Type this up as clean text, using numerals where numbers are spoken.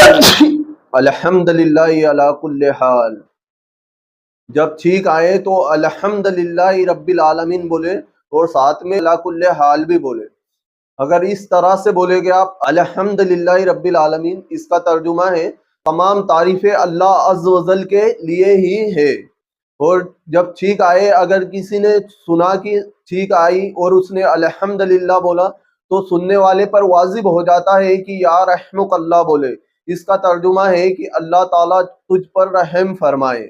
अल्हम्दुलिल्लाह अला कुल्ले हाल। जब छींक आए तो अल्हम्दुलिल्लाह रब्बिल आलमीन बोले और साथ में अला कुल्ले हाल भी बोले। अगर इस तरह से बोलेगे आप अल्हम्दुलिल्लाह रब्बिल आलमीन, इसका तर्जुमा है तमाम तारीफें अल्लाह अज़्ज़ व जल के लिए ही है। और जब छींक आए, अगर किसी ने सुना कि छींक आई और उसने अल्हम्दुलिल्लाह बोला तो सुनने वाले पर वाजिब हो जाता है कि या रहमुकल्लाह बोले। इसका तर्जुमा है कि अल्लाह ताला तुझ पर रहम फरमाए।